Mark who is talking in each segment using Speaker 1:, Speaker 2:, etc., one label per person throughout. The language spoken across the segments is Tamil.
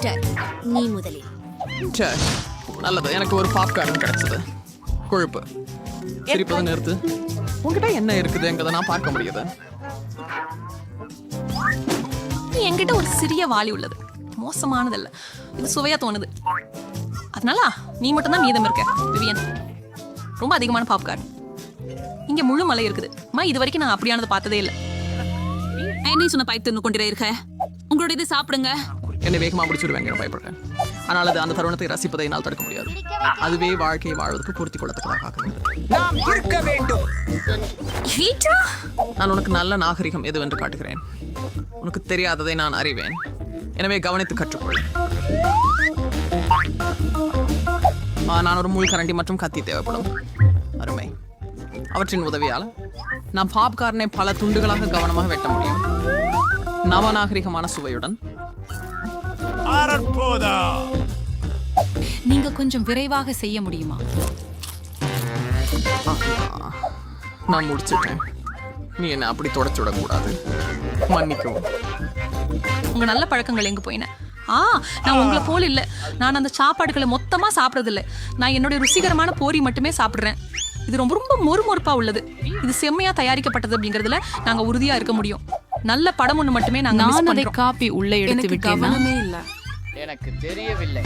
Speaker 1: பீட்டர், நீ முதலில்.
Speaker 2: ச்சே, நல்லது. எனக்கு ஒரு பாப்கார்ன் கிடைச்சது. கொழுப்பு சிரிப்பதை நிறுத்து. உங்ககிட்ட என்ன இருக்குதுங்கிறத நான் பார்க்க முடியுது.
Speaker 3: என்கிட்ட ஒரு சிறிய வாளி உள்ளது. மோசமானதல்ல, இது சுவையா தோணுது. அதனால நீ மட்டும்தான் மீதம் இருக்க விவியன். ரொம்ப அதிகமான பாப்கார்ன். இங்க முழு மலை இருக்குது. இது வரைக்கும் நான் அப்படியானதை பார்த்ததே இல்லை.
Speaker 4: என்னை சொன்ன பயத்து கொண்டிரே இருக்க. உங்களோட இது சாப்பிடுங்க.
Speaker 2: என்னை வேகமா முடிச்சுடுவேங்க பயப்படுறேன். ஆனால் அது அந்த தருணத்தை ரசிப்பதை என்னால் தடுக்க முடியாது. அதுவே வாழ்க்கையை வாழ்வதற்கு பூர்த்தி கொள்ளத்தக்கதாக வேண்டும். நான் உனக்கு நல்ல நாகரிகம் எதுவென்று காட்டுகிறேன். உனக்கு தெரியாததை நான் அறிவேன். எனவே கவனித்து கற்றுக்கொள். நான் ஒரு முள் கரண்டி மற்றும் கத்தி தேவைப்படும். அருமை. அவற்றின் உதவியால் நான் பாப்கார்னை பல துண்டுகளாக கவனமாக வெட்ட முடியும். நவநாகரிகமான சுவையுடன்.
Speaker 4: நீங்க கொஞ்சம் விரைவாக செய்ய முடியுமா?
Speaker 2: நான் முடிச்சிட்டேன். நீ என்ன அப்படி தொடச்சுடக்கூடாது. மன்னிக்கவும்.
Speaker 3: உங்க நல்ல பழக்கங்கள் எங்க போயின? நான் உங்களை போல இல்லை. நான் அந்த சாப்பாடுகளை மொத்தமா சாப்பிட்றது இல்லை. நான் என்னுடைய ருசிகரமான போரி மட்டுமே சாப்பிட்றேன். இது ரொம்ப ரொம்ப மொறுமொறுப்பா உள்ளது. இது செம்மையா தயாரிக்கப்பட்டது அப்படிங்கறதுல நாங்க உறுதியா இருக்க முடியும். நல்ல படம் ஒண்ணு மட்டுமே
Speaker 4: நான் அதை காப்பி உள்ள எடுத்து விட்டேன்.
Speaker 5: எனக்கு தெரியவில்லை.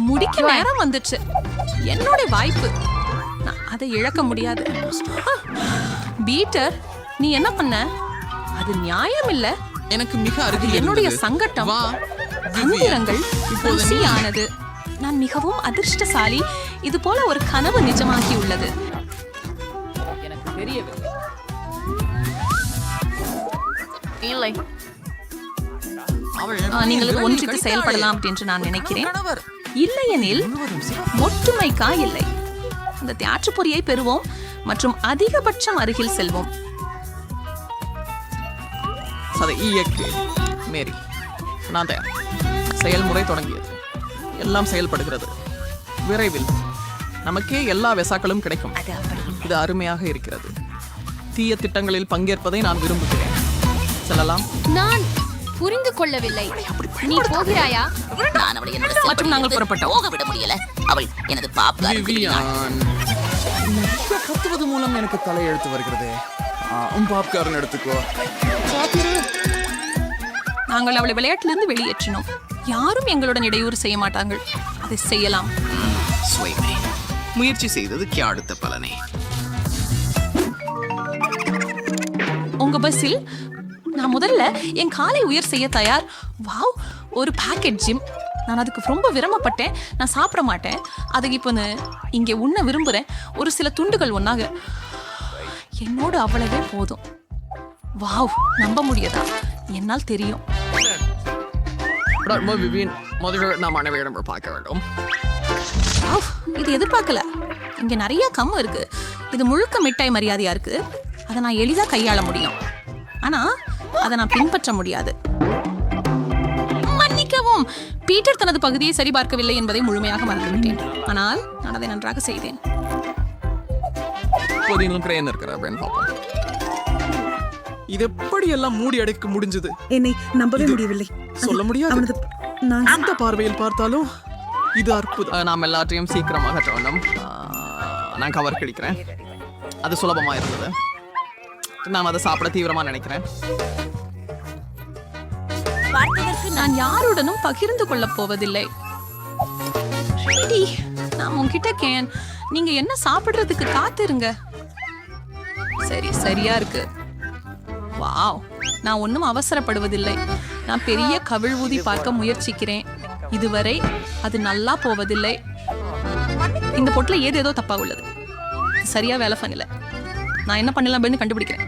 Speaker 3: முடிக்க நேரம் வந்துச்சு. என்னோட வாய்ப்பு. நான் அதை இழக்க முடியாது. பீட்டர், நீ என்ன பண்ண? அது நியாயம் இல்ல.
Speaker 2: எனக்கு மிக அருகில்
Speaker 3: என்னுடைய சங்கட்டம். தந்திரங்கள் ருசியானது. நான் மிகவும் அதிர்ஷ்டசாலி. இது போல ஒரு கனவு நிஜமாகி உள்ளது.
Speaker 5: எனக்கு தெரியவில்லை.
Speaker 3: இல்லை, நீங்கள் ஒன்றித்து செயல்படலாம் என்று நான் நினைக்கிறேன். இல்லையெனில் ஒற்றுமைக்கா இல்லை. அந்த தியாற்று பொறியை பெறுவோம் மற்றும் அதிகபட்சம் அருகில் செல்வோம்.
Speaker 2: மேரி, நான் தயார். செயல்முறை தொடங்கியது. எல்லாம் செயல்படுகிறது. விரைவில் நமக்கே எல்லா வெசாக்களும் கிடைக்கும். இது அருமையாக இருக்கிறது. தீய திட்டங்களில் பங்கேற்பதை நான் விரும்புகிறேன். செல்லலாம்.
Speaker 1: நான் புரிந்து கொள்ளவில்லை. நீ போகிறாயா?
Speaker 4: நான் அவளை என்னோட
Speaker 3: மற்றும் நாங்கள் புறப்பட்டோம்.
Speaker 4: போக விட முடியல. அவள் எனது பாப்கார்ன்
Speaker 2: கத்துவது மூலம் எனக்கு தலையெழுத்து வருகிறது. பாப்கார்ன் எடுத்துக்கோ.
Speaker 3: நாங்கள் அவளை விளையாட்டிலிருந்து வெளியேற்றினோம். யாரும் எங்களுடன் இடையூறு செய்ய மாட்டார்கள். அதை செய்யலாம்.
Speaker 6: முயற்சி செய்ததுக்கு அடுத்த பலனே.
Speaker 3: உங்க பஸ்ஸில் நான் முதல்ல என் காலை உயர் செய்ய தயார். வாவ், ஒரு பாக்கெட் ஜிம். நான் அதுக்கு ரொம்ப விரும்பப்பட்டேன். நான் சாப்பிட மாட்டேன். அதுக்கு இப்போ இங்கே உண்ண விரும்புகிறேன். ஒரு சில துண்டுகள் ஒன்றாக என்னோடு அவ்வளவே போதும். வாவ், நம்ப முடியாதா? என்னால் தெரியும்.
Speaker 2: முதல்ல நாம் அனைவரிடம் பார்க்க வேண்டும்.
Speaker 3: இது எதிர்பார்க்கல. இங்க நிறைய கம் இருக்கு. இது முழுக்க மிட்டாய் மரியாதையா இருக்கு. அதை நான் எளிதா கையாள முடியும். ஆனா அதை நான் பின்பற்ற முடியாது. மன்னிக்கவும், பீட்டர் தனது பகுதியை சரிபார்க்கவில்லை என்பதை முழுமையாக மறந்துவிட்டேன். ஆனால் நான் அதை நன்றாக செய்தேன்.
Speaker 2: இது எப்படி எல்லாம் மூடி அடைக்க முடிஞ்சது?
Speaker 7: என்னை நம்பவே முடியவில்லை.
Speaker 2: சொல்ல முடியாது.
Speaker 7: நான்
Speaker 2: அந்த பார்வையில் பார்த்தாலும் இது அற்புதம். நாம் எல்லாத்தையும் சீக்கிரமாக வேண்டும். நான் கவர் கிடைக்கிறேன். அது சுலபமா இருந்தது. நான் அதை சாப்பிட தீவிரமா நினைக்கிறேன்.
Speaker 3: நான் யாருடனும் பகிர்ந்து கொள்ள போவதில்லை. நான் உன்கிட்ட கேன். நீங்க என்ன சாப்பிடுறதுக்கு காத்திருங்க. சரி, சரியா இருக்கு. வாவ், நான் ஒன்றும் அவசரப்படுவதில்லை. நான் பெரிய கவிழ் ஊதி பார்க்க முயற்சிக்கிறேன். இதுவரை அது நல்லா போவதில்லை. இந்த பொட்டில் ஏதேதோ தப்பா உள்ளது. சரியா வேலை பண்ணல. நான் என்ன பண்ணலாம் அப்படின்னு கண்டுபிடிக்கிறேன்.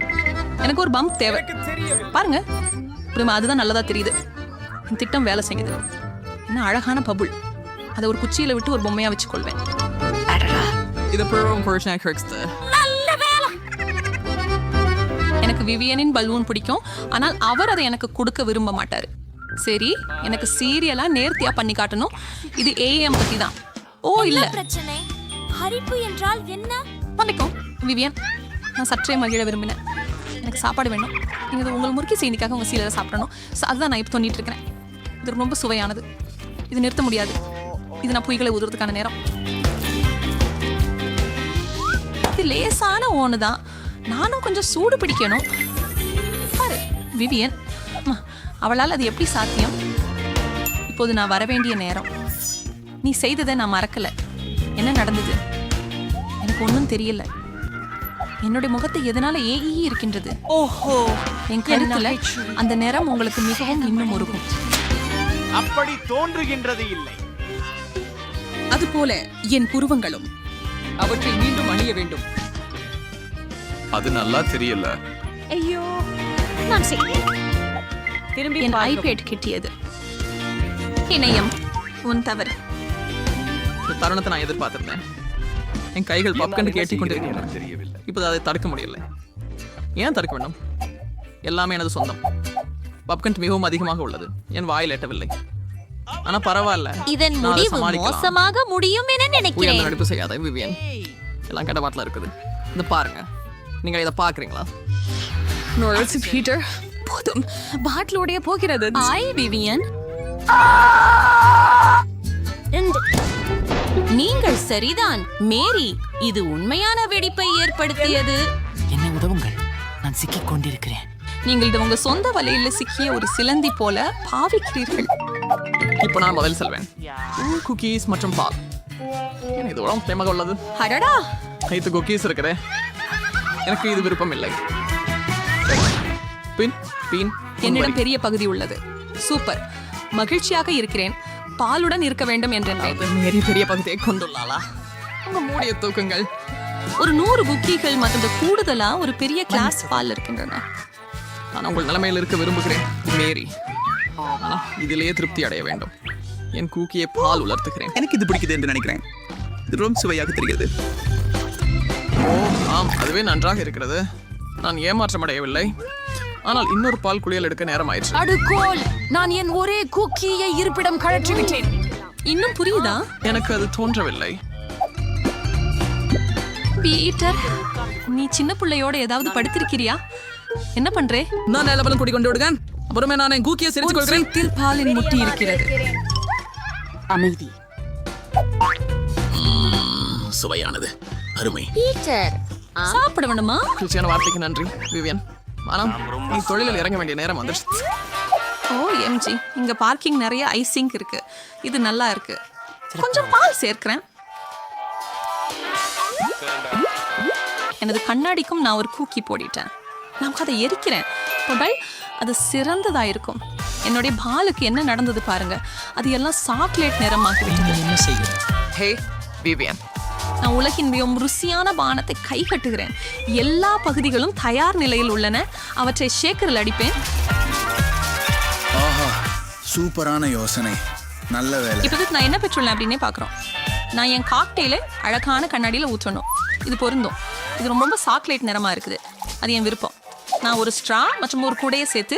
Speaker 3: எனக்கு ஒரு பம்ப் தேவை. பாருங்க, அதுதான் நல்லதா தெரியுது. இந்த திட்டம் வேலை செய்யுது. என்ன அழகான பபுள். அதை ஒரு குச்சியில விட்டு ஒரு பொம்மையா வச்சுக்கொள்வேன். எனக்கு விவியனின் பலூன் பிடிக்கும். ஆனால் அவர் அதை எனக்கு கொடுக்க விரும்ப மாட்டாரு. சரி, எனக்கு சீரியலா நேர்த்தியா பண்ணி காட்டணும். இது ஏஎம் பத்தி தான். ஓ இல்ல,
Speaker 1: பிரச்சனை ஹரிப்பு என்றால் என்ன?
Speaker 3: பண்ணிக்கும் விவியன். நான் சற்றே மகிழ விரும்பினேன். எனக்கு சாப்பாடு வேணும். நீங்கள் இது உங்கள் முறுக்கி செய்திக்காக உங்கள் சீலை சாப்பிடணும். ஸோ அதுதான் நான் இப்போ தோண்டிட்டு இருக்கிறேன். இது ரொம்ப சுவையானது. இது நிறுத்த முடியாது. இது நான் பொய்களை உதுறதுக்கான நேரம். இது லேசான ஓனு தான். நானும் கொஞ்சம் சூடு பிடிக்கணும். பாரு விவியன், அவளால் அது எப்படி சாத்தியம்? இப்போது நான் வர வேண்டிய நேரம். நீ செய்ததை நான் மறக்கல. என்ன நடந்தது? எனக்கு ஒன்றும் தெரியல. என்னுடைய முகத்தை எதனால ஏஇ இருக்கின்றது? ஓஹோ, என் கருத்துல அந்த நிறம் உங்களுக்கு மிகவும் இன்னும் உருகும்.
Speaker 6: அப்படி தோன்றுகின்றது இல்லை.
Speaker 4: அதுபோல என் புருவங்களும்.
Speaker 5: அவற்றை மீண்டும் அணிய வேண்டும்.
Speaker 8: அது நல்லா தெரியல.
Speaker 1: ஐயோ, நான் செய்தேன்.
Speaker 5: திரும்பி
Speaker 3: என்
Speaker 5: பார்க்கவும்.
Speaker 3: ஐபேட் கிட்டியது. இணையம் உன் தவறு.
Speaker 2: இந்த தருணத்தை நான் எதிர்பார்த்திருந்தேன். என் கைகள் பப்கன் கேட்டி கொண்டிருக்கின்றன.
Speaker 8: தெரியவில்லை.
Speaker 2: இப்போது அதை தடுக்க முடியல. ஏன் தடுக்க வேண்டும்? எல்லாமே எனது சொந்தம். பப்கன் மிகவும் அதிகமாக உள்ளது. என் வாயில் எட்டவில்லை. ஆனா பரவாயில்ல,
Speaker 1: இதன்
Speaker 2: நான் அதை
Speaker 1: முடிவு
Speaker 2: சமாளிக்கலாம்.
Speaker 1: மோசமாக முடியும் என
Speaker 2: உயர்ந்த
Speaker 1: நினைக்கிறேன்.
Speaker 2: நடிப்பு செய்யாத விவியன். எல்லாம் கெட்ட பாட்டில் இருக்குது. இந்த பாருங்க, நீங்க இதை பாக்குறீங்களா?
Speaker 3: பீட்டர், போதும், பாட்டிலோடைய போகிறது.
Speaker 1: ஐ விவியன்,
Speaker 4: நீங்கள் சரிதான் மேரி. இது உண்மையான வெடிப்பை ஏற்படுத்தியது.
Speaker 9: என்னை உதவுங்கள், நான் சிக்கிக் கொண்டிருக்கிறேன்.
Speaker 3: நீங்கள் இது உங்க சொந்த வலையில சிக்கிய ஒரு சிலந்தி போல பாவிக்கிறீர்கள்.
Speaker 2: இப்போ நான் முதல் செல்வேன். குக்கீஸ் மற்றும் பால். ஏன் இது உடம்பு தேமாக உள்ளது?
Speaker 3: அடடா,
Speaker 2: ஐந்து குக்கீஸ் இருக்கிறே. எனக்கு இது விருப்பம் இல்லை. பின் பின்
Speaker 3: என்னிடம் பெரிய பகுதி உள்ளது. சூப்பர், மகிழ்ச்சியாக இருக்கிறேன். பாலுடன் இருக்க வேண்டும் என்றேன்.
Speaker 2: மேரி பெரிய பகுதியை கொண்டுள்ளாளா? உங்க மூடிய தூக்குங்கள்.
Speaker 3: ஒரு 100 குக்கீகள் மற்றும் கூடுதலா ஒரு பெரிய கிளாஸ் பால் இருக்கின்றன.
Speaker 2: நான் உங்கள் நிலைமையில் இருக்க விரும்புகிறேன் மேரி. ஆனா இதிலேயே திருப்தி அடைய வேண்டும். என் கூக்கியை பால் உலர்த்துகிறேன்.
Speaker 8: எனக்கு இது பிடிக்குது என்று நினைக்கிறேன். இது ரொம்ப சுவையாக தெரிகிறது.
Speaker 2: ஓ ஆம், அதுவே நன்றாக இருக்கிறது. நான் ஏமாற்றம் அடையவில்லை. ஆனால் இன்னொரு பால் குளியல் எடுக்க நேரம் ஆயிடுச்சு.
Speaker 1: அடுக்கோல், நான் என் ஒரே குக்கியை இருப்பிடம் கழற்றி விட்டேன்.
Speaker 3: இன்னும் புரியுதா?
Speaker 2: எனக்கு அது தோன்றவில்லை.
Speaker 3: பீட்டர், நீ சின்ன பிள்ளையோட ஏதாவது படுத்திருக்கிறியா? என்ன பண்றே?
Speaker 2: நான் நிலவலம் கூடி கொண்டு விடுகிறேன். அப்புறமே நான் என் கூக்கியை சிரித்துக் கொள்கிறேன்.
Speaker 3: பாலின் முட்டி இருக்கிறது.
Speaker 9: அமைதி.
Speaker 8: சுவையானது, அருமை.
Speaker 1: பீட்டர்,
Speaker 3: சாப்பிட வேணுமா?
Speaker 2: மகிழ்ச்சியான வார்த்தைக்கு நன்றி விவியன். ஆனால் நீ தொழிலில் இறங்க வேண்டிய நேரம் வந்துடுச்சு.
Speaker 3: ஓ எம்ஜி, இங்க பார்க்கிங் நிறைய ஐசிங் இருக்கு. இது நல்லா இருக்கு. கொஞ்சம் பால் சேர்க்கிறேன். எனது கண்ணாடிக்கும் நான் ஒரு கூக்கி போடிட்டேன். நான் அதை எரிக்கிறேன். பபல், அது சிறந்ததா இருக்கும். என்னுடைய பாலுக்கு என்ன நடந்தது பாருங்க. அது எல்லாம் சாக்லேட் நிறமாக்கி விட்டது.
Speaker 9: என்ன செய்யும்?
Speaker 2: ஹே விவியன்,
Speaker 3: நான் உலகின் மிகவும் ருசியான பானத்தை கை கட்டுகிறேன். எல்லா பகுதிகளும் தயார் நிலையில் உள்ளன. அவற்றை ஷேக்கரில் அடிப்பேன்.
Speaker 10: ஆஹா, சூப்பரான யோசனை. நல்ல வேலை.
Speaker 3: இப்போதைக்கு நான் என்ன பெற்றுள்ளேன் அப்படின்னே பார்க்குறோம். நான் என் காக்டெயில அழகான கண்ணாடியில் ஊற்றணும். இது பொருந்தும். இது ரொம்ப சாக்லேட் நிறமா இருக்குது. அது என் விருப்பம். நான் ஒரு ஸ்ட்ரா மற்றும் ஒரு கூடையை சேர்த்து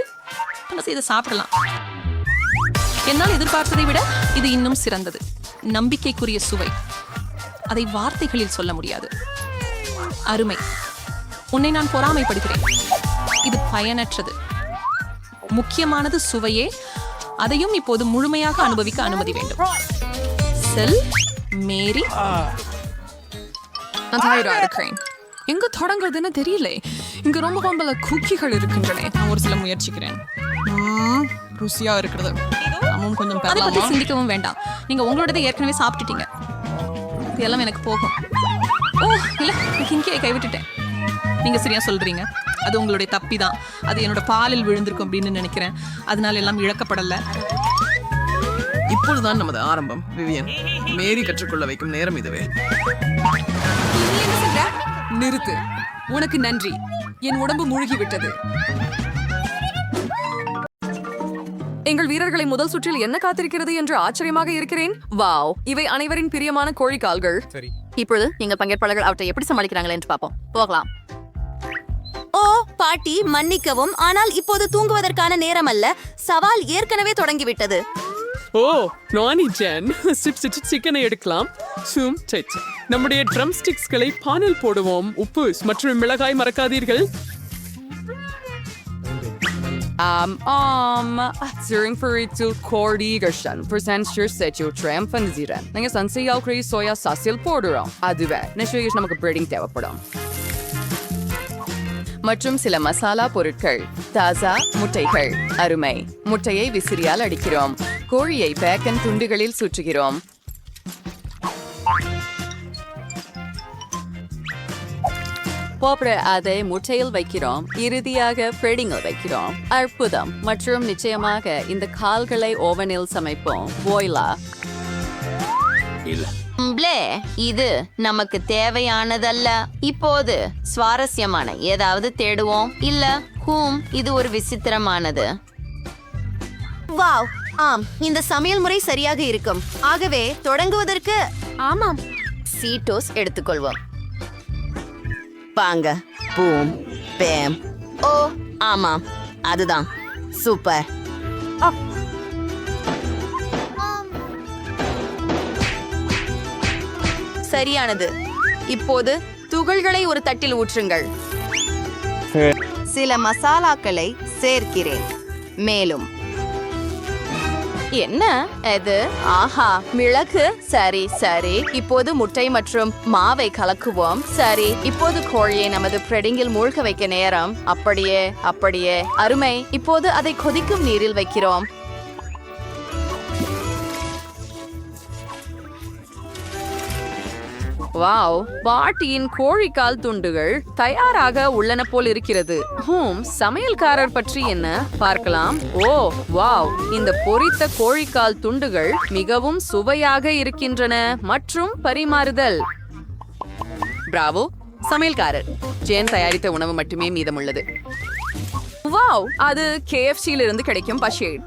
Speaker 3: இதை சாப்பிடலாம். என்னால் எதிர்பார்த்ததை விட இது இன்னும் சிறந்தது. நம்பிக்கைக்குரிய சுவை. அதை வார்த்தைகளில் சொல்ல முடியாது. அருமை. உன்னை நான் பொறாமைப்படுகிறேன். இது பயனற்றது. முக்கியமானது சுவையே. அதையும் இப்போது முழுமையாக அனுபவிக்க அனுமதி வேண்டும். செல் மேரி. நான் தயாரா இருக்கிறேன். எங்க தொடங்குறதுன்னு தெரியல. இங்க ரொம்ப பல குக்கிகள் இருக்கின்றன.
Speaker 2: நான் ஒரு சில முயற்சிக்கிறேன். ருசியா இருக்கிறது. நாமும் கொஞ்சம்
Speaker 3: அதை பத்தி
Speaker 2: பெறலாமா?
Speaker 3: சிந்திக்கவும் வேண்டாம். நீங்க உங்களோடதை ஏற்கனவே சாப்பிட்டுட்டீங்க. இது எல்லாம் எனக்கு போகும். ஓ இல்ல, இங்கே கைவிட்டுட்டேன். நீங்க சரியா சொல்றீங்க. அது உங்களுடைய தப்பி தான். அது என்னோட பாலில் விழுந்திருக்கும் அப்படின்னு நினைக்கிறேன். அதனால எல்லாம் இழக்கப்படல.
Speaker 2: இப்பொழுதுதான் நமது ஆரம்பம் விவியன். மேரி கற்றுக்கொள்ள வைக்கும் நேரம் இதுவே.
Speaker 4: நிறுத்து. உனக்கு நன்றி. என் உடம்பு மூழ்கி விட்டது.
Speaker 11: எங்கள் வீரர்களை முதல் சுற்றில் என்ன காத்திருக்கிறது என்று ஆச்சரியமாக இருக்கிறேன். வாவ், இவை அனைவரின் பிரியமான கோழிக்கால்கள்.
Speaker 1: இப்பொழுது எங்கள் பங்கேற்பாளர்கள் அவற்றை எப்படி சமாளிக்கிறார்கள் என்று பார்ப்போம். போகலாம்.
Speaker 12: ஓ பாட்டி, மன்னிக்கவும், ஆனால் இப்போது தூங்குவதற்கான நேரம் அல்ல. சவால் ஏற்கனவே தொடங்கிவிட்டது.
Speaker 13: ஓ நானி ஜென், சிக்கனை எடுக்கலாம். நம்முடைய ட்ரம் ஸ்டிக்ஸ்களை பானில் போடுவோம். உப்பு மற்றும் மிளகாய் மறக்காதீர்கள்.
Speaker 11: Zu Kordigersten presents your set your triumphant நீங்க சன்சியால் கிரீ சோயா சாஸில் போடுறோம் அதுவே நிச்சயம் நமக்கு பிரெடிங் தேவைப்படும் மற்றும் சில மசாலா பொருட்கள் தாசா முட்டைகள் அருமை முட்டையை விசிறியால் அடிக்கிறோம் கோழியை பேக்கன் துண்டுகளில் சுற்றுகிறோம் அதை முட்டையில் வைக்கிறோம் இறுதியாக ஃப்ரெடிங்கில் வைக்கிறோம் அற்புதம் மற்றும் நிச்சயமாக இந்த கால்களை ஓவனில் சமைப்போம் போய்லா
Speaker 8: இல்ல
Speaker 4: ப்ளே இது நமக்கு தேவையானதல்ல இப்போது சுவாரஸ்யமான ஏதாவது தேடுவோம் இல்ல இது ஒரு விசித்திரமானது
Speaker 12: வாவ் ஆம் இந்த சமையல் முறை சரியாக இருக்கும் ஆகவே தொடங்குவதற்கு ஆமாம்
Speaker 4: சீட்டோஸ் எடுத்துக்கொள்வோம்
Speaker 12: பாங்க பூம் பேம் ஓ ஆமாம் அதுதான் சூப்பர்
Speaker 11: சரியானது இப்போது துகள்களை ஒரு தட்டில் ஊற்றுங்கள்
Speaker 4: சில மசாலாக்களை சேர்க்கிறேன் மேலும் என்ன இது ஆஹா மிளகு சரி சரி இப்போது முட்டை மற்றும் மாவை கலக்குவோம் சரி இப்போது கோழியை நமது பிரெடிங்கில் மூழ்க வைக்க நேரம் அப்படியே அப்படியே அருமை இப்போது அதை கொதிக்கும் நீரில் வைக்கிறோம்
Speaker 11: வாவ் பாட்டியின் கோழிக்கால் துண்டுகள் தயாராக உள்ளன போல் இருக்கிறது சமையல்காரர் பற்றி என்ன பார்க்கலாம் ஓ வாவ் இந்த பொரித்த கோழிக்கால் துண்டுகள் மிகவும் சுவையாக இருக்கின்றன மற்றும் பரிமாறுதல் பிராவோ சமையல்காரர் ஜேன் தயாரித்த உணவு மட்டுமே மீதமுள்ளது வாவ் அது KFC-யில் இருந்து கிடைக்கும் பஷேட்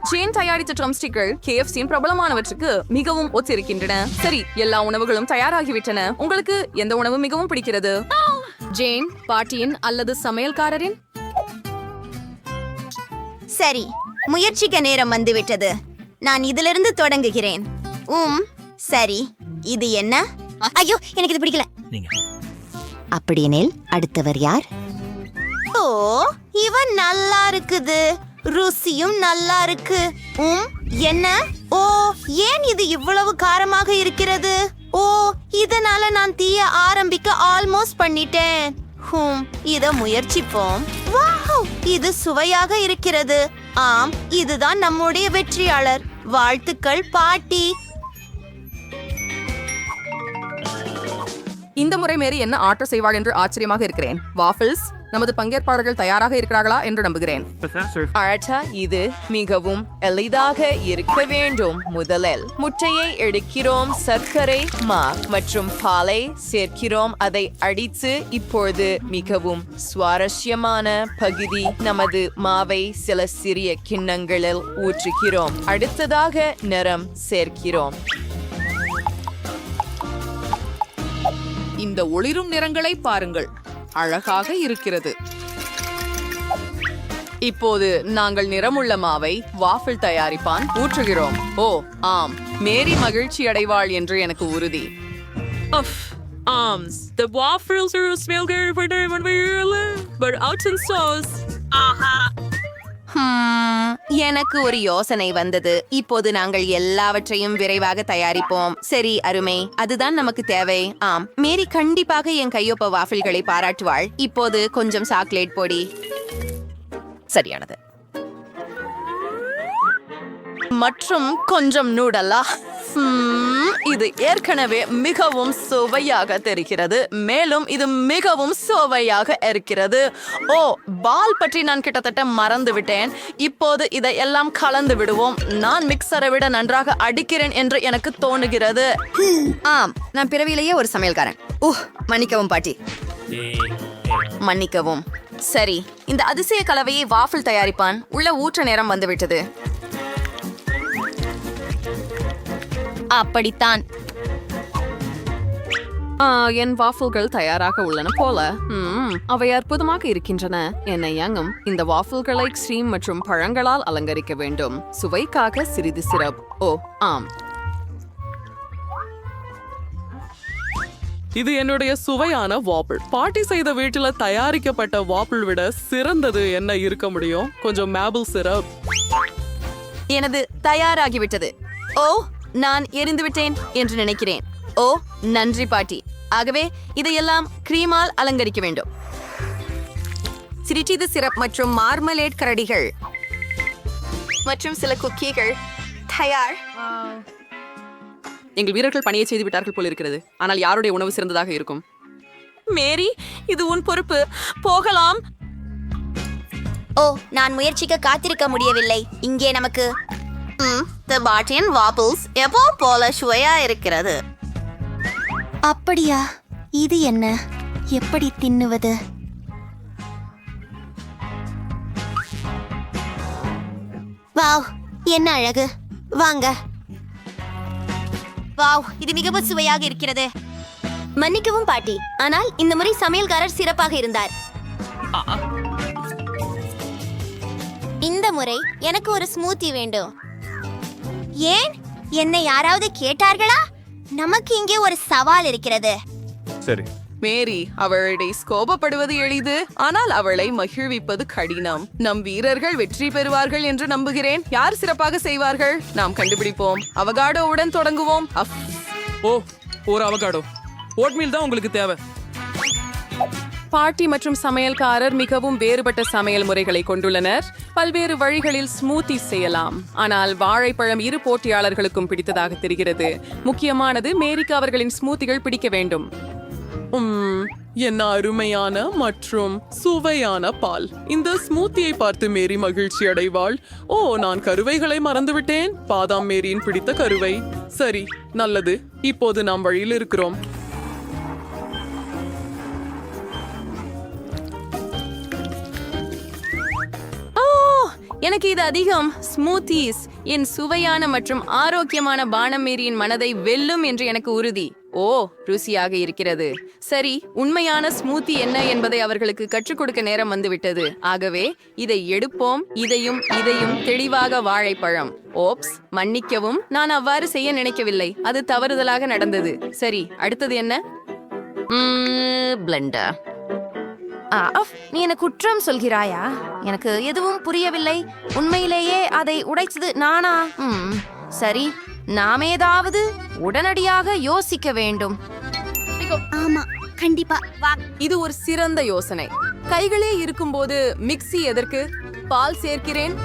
Speaker 11: ஜேன் தயாரித்த ட்ரம்ஸ்டிக்கள் KFC-யின் பிரபலமானவற்றுக்கு மிகவும் ஒத்திருக்கின்றன சரி எல்லா உணவுகளும் தயாராகிவிட்டன உங்களுக்கு எந்த உணவு மிகவும் பிடிக்கிறது ஜேன் பாட்டியின் அல்லது சமையல்காரரின்
Speaker 12: சரி முயற்சிக்க நேரம் வந்துவிட்டது நான் இதிலிருந்து தொடங்குகிறேன் சரி இது என்ன ஐயோ எனக்கு இது பிடிக்கல அப்படியெனில் அடுத்தவர் யார் ஓ இவன் நல்லா இருக்குது ருசியும் நல்லா இருக்கு என்ன ஓ ஏன் இது இவ்வளவு காரமாக இருக்கிறது ஓ இதனால நான் தீய ஆரம்பிக்க ஆல்மோஸ்ட் பண்ணிட்டேன் இத முயற்சிப்போம் வாவ் இது சுவையாக இருக்கிறது ஆம் இதுதான் நம்முடைய வெற்றியாளர் வாழ்த்துக்கள் பாட்டி
Speaker 11: இந்த முறை மேரி என்ன ஆர்டர் செய்வாள் என்று ஆச்சரியமாக இருக்கிறேன் வாஃபிள்ஸ் நமது பங்கேற்பாளர்கள் தயாராக இருக்கிறார்களா என்று நம்புகிறேன் அழகா இது மிகவும் எளிதாக இருக்க வேண்டும் முதலில் முட்டையை எடுக்கிறோம் சர்க்கரை மா மற்றும் பாலை சேர்க்கிறோம் அதை அடித்து இப்போது மிகவும் சுவாரஸ்யமான பகுதி நமது மாவை சில சிறிய கிண்ணங்களில் ஊற்றுகிறோம் அடுத்ததாக நிறம் சேர்க்கிறோம்
Speaker 2: இந்த ஒளிரும் நிறங்களை பாருங்கள் அழகாக இருக்கிறது
Speaker 11: இப்போது நாங்கள் நிறமுள்ள மாவை வாஃபிள் தயாரிப்பான் ஊற்றுகிறோம் ஓ ஆம் மேரி மகிழ்ச்சி அடைவாள் என்று எனக்கு உறுதி
Speaker 13: The waffles are smell good for them when we're but out in sauce.
Speaker 4: எனக்கு ஒரு யோசனை வந்தது இப்போது நாங்கள் எல்லாவற்றையும் விரைவாக தயாரிப்போம் சரி அருமை அதுதான் நமக்கு தேவை ஆம் மேரி கண்டிப்பாக என் கையொப்ப வாஃபில்களை பாராட்டுவாள் இப்போது கொஞ்சம் சாக்லேட் பொடி
Speaker 11: சரியானது மற்றும் கொஞ்சம் நூடலா இது ஏற்கனவே மிகவும் சுவையாக தெரிகிறது மேலும் இது மிகவும் சுவையாக இருக்கிறது ஓ பால் பற்றி நான் கிட்டத்தட்ட மறந்து விட்டேன் இப்போது இதை எல்லாம் கலந்து விடுவோம் நான் மிக்சரை விட நன்றாக அடிக்கிறேன் என்று எனக்கு தோணுகிறது
Speaker 4: ஆம் நான் பிறவிலேயே ஒரு சமையல்காரன் மன்னிக்கவும் பாட்டி
Speaker 11: மன்னிக்கவும் சரி இந்த அதிசய கலவையை வாஃபிள் தயாரிப்பான் உள்ள ஊற்ற நேரம் வந்துவிட்டது
Speaker 4: அப்படித்தான்
Speaker 11: என் வாஃபிள்கள் தயாராக உள்ளன போல அவை அற்புதமாக இருக்கின்றன என்னை யங்கும் இந்த வாஃபிள்களை ஸ்ரீம் மற்றும் பழங்களால் அலங்கரிக்க வேண்டும் சுவைக்காக சிறிது சிரப் ஓ ஆம்
Speaker 2: இது என்னுடைய சுவையான வாப்பிள். பாட்டி செய்த வீட்டுல தயாரிக்கப்பட்ட வாப்பிள் விட சிறந்தது என்ன இருக்க முடியும்? கொஞ்சம் மேபிள் சிரப்.
Speaker 4: எனது தயாராகிவிட்டது. ஓ, நான் எரிந்து விட்டேன் என்று நினைக்கிறேன். ஓ, நன்றி பாட்டி. ஆகவே இதையெல்லாம் கிரீமால் அலங்கரிக்க வேண்டும். சிரிச்சீது சிரப் மற்றும் மார்மலேட் கரடிகள் மற்றும் சில குக்கீகள் தயார்.
Speaker 11: எங்கள் வீரர்கள் பணியை செய்து விட்டார்கள் போல் இருக்கிறது. ஆனால் யாருடைய உணவு சிறந்ததாக இருக்கும்?
Speaker 12: மேரி, இது உன் பொறுப்பு. போகலாம். ஓ, நான் முயற்சிக்க காத்திருக்க முடியவில்லை. இங்கே நமக்கு தி பாட்டின் வாப்பிள்ஸ் எப்போ போல சுவையா இருக்கிறது. அப்படியா? இது என்ன? எப்படி தின்னுவது? வாவ், என்ன அழகு. வாங்க. வாவ், இது மிகவும் சுவையாக இருக்கிறது. மன்னிக்கவும் பாட்டி, ஆனால் இந்த முறை சமையல்காரர் சிறப்பாக இருந்தார். இந்த முறை எனக்கு ஒரு ஸ்மூத்தி வேண்டும். ஏன்? என்னை யாராவது கேட்டார்களா? நமக்கு இங்கே ஒரு சவால் இருக்கிறது.
Speaker 8: சரி.
Speaker 11: மேரி, அவளை கோபப்படுவது எளிது, ஆனால் அவளை மகிழ்விப்பது கடினம். நம் வீரர்கள் வெற்றி பெறுவார்கள் என்று நம்புகிறேன். யார் சிறப்பாக செய்வார்கள்? நாம் கண்டுபிடிப்போம். அவகாடோவுடன் தொடங்குவோம்.
Speaker 2: ஓ, ஒரு அவகாடோ. ஓட்மீல் தான் உங்களுக்கு தேவை.
Speaker 11: பாட்டி மற்றும் சமையல்காரர் மிகவும் வேறுபட்ட சமையல் முறைகளை கொண்டுள்ளனர். பல்வேறு வழிகளில் ஸ்மூத்தி செய்யலாம். ஆனால் வாழைப்பழம் இரு போட்டியாளர்களுக்கும் பிடித்ததாக தெரிகிறது. முக்கியமானது மேரிக்கு அவர்களின் ஸ்மூத்திகள் பிடிக்க வேண்டும்.
Speaker 2: என்ன அருமையான மற்றும் சுவையான பால். இந்த ஸ்மூத்தியை பார்த்து மேரி மகிழ்ச்சி அடைவாள். ஓ, நான் கருவைகளை மறந்துவிட்டேன். பாதாம் மேரியின் பிடித்த கருவை. சரி, நல்லது. இப்போது நாம் வழியில் இருக்கிறோம்.
Speaker 11: எனக்கு இது அதிகம். ஸ்மூத்திஸ் என் சுவையான மற்றும் ஆரோக்கியமான பானம் மேரியின் மனதை வெல்லும் என்று எனக்கு உறுதி. ஓ, ருசியாக இருக்கிறது. சரி, உண்மையான ஸ்மூத்தி என்ன என்பதை அவர்களுக்கு கற்றுக் கொடுக்க நேரம் வந்துவிட்டது. ஆகவே இதை எடுப்போம். இதையும் தெளிவாக வாழைப்பழம். ஓப்ஸ், மன்னிக்கவும், நான் அவ்வாறு செய்ய நினைக்கவில்லை. அது தவறுதலாக நடந்தது. சரி, அடுத்தது என்ன?
Speaker 4: பிளெண்டர். நீ என்ன குற்றம் சொல்கிறாயா? எனக்கு எதுவும் புரியவில்லை. உண்மையிலேயே அதை உடைச்சது நானா? சரி, நாம் ஏதாவது உடனடியாக யோசிக்க வேண்டும்.
Speaker 12: ஆமா, கண்டிப்பா.
Speaker 11: இது ஒரு சிறந்த யோசனை. கைகளே இருக்கும்போது மிக்ஸி எதற்கு? பால் சேர்க்கிறேன்.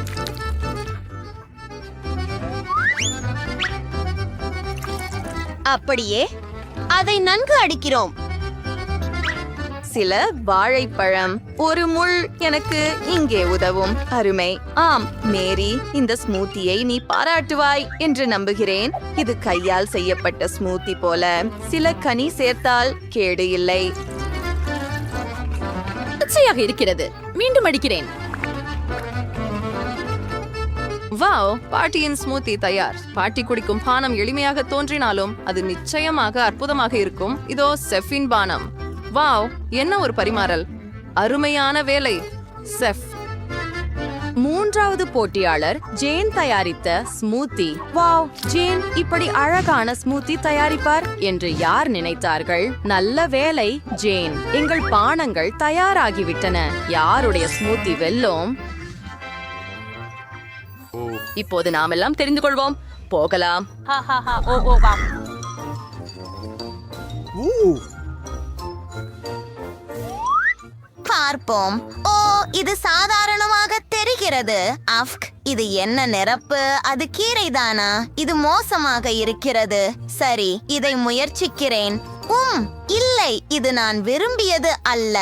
Speaker 12: அப்படியே அதை நன்கு அடிக்கிறோம்.
Speaker 4: சில வாழைப்பழம், ஒரு முள் எனக்கு இங்கே உதவும். அருமை. ஆம் மேரி, இந்த ஸ்மூத்தியை நீ பாராட்டுவாய் என்று நம்புகிறேன். இது கையால் செய்யப்பட்ட ஸ்மூத்தி போல. சில கனி சேர்த்தால் கேடு இல்லை.
Speaker 1: பச்சையாக இருக்கிறது. மீண்டும் அடிக்கிறேன்.
Speaker 11: வாவ், பாட்டியின் ஸ்மூத்தி தயார். பாட்டி குடிக்கும் பானம் எளிமையாக தோன்றினாலும் அது நிச்சயமாக அற்புதமாக இருக்கும். இதோ செஃபின் பானம். வாவ், என்ன ஒரு பரிமாறல். அருமையான வேலை செஃப். மூன்றாவது போட்டியாளர் ஜேன் தயாரித்த ஸ்மூத்தி. வாவ், ஜேன் இப்படி அழகான ஸ்மூத்தி தயாரிப்பார் என்று யார் நினைத்தார்கள்? நல்ல வேலை ஜேன். எங்கள் பானங்கள் தயாராகிவிட்டன. யாருடைய ஸ்மூத்தி வெல்லும்? இப்போது நாம் எல்லாம் தெரிந்து கொள்வோம். போகலாம்.
Speaker 12: பார்ப்போம். ஓ, இது சாதாரணமாக தெரிகிறது. இது என்ன நிரப்பு? அது கீரைதானா? இது மோசமாக இருக்கிறது. சரி, இதை முயற்சிக்கிறேன். இல்லை, இது நான் விரும்பியது அல்ல.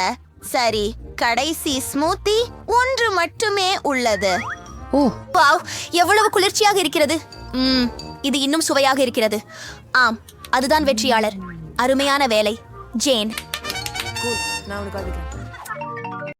Speaker 12: சரி, கடைசி ஸ்மூத்தி ஒன்று மட்டுமே உள்ளது. ஓ வாவ், எவ்வளவு குளிர்ச்சியாக இருக்கிறது. இது இன்னும் சுவையாக இருக்கிறது. ஆம், அதுதான் வெற்றியாளர். அருமையான வேலை ஜேன்.
Speaker 11: நான் உனக்கு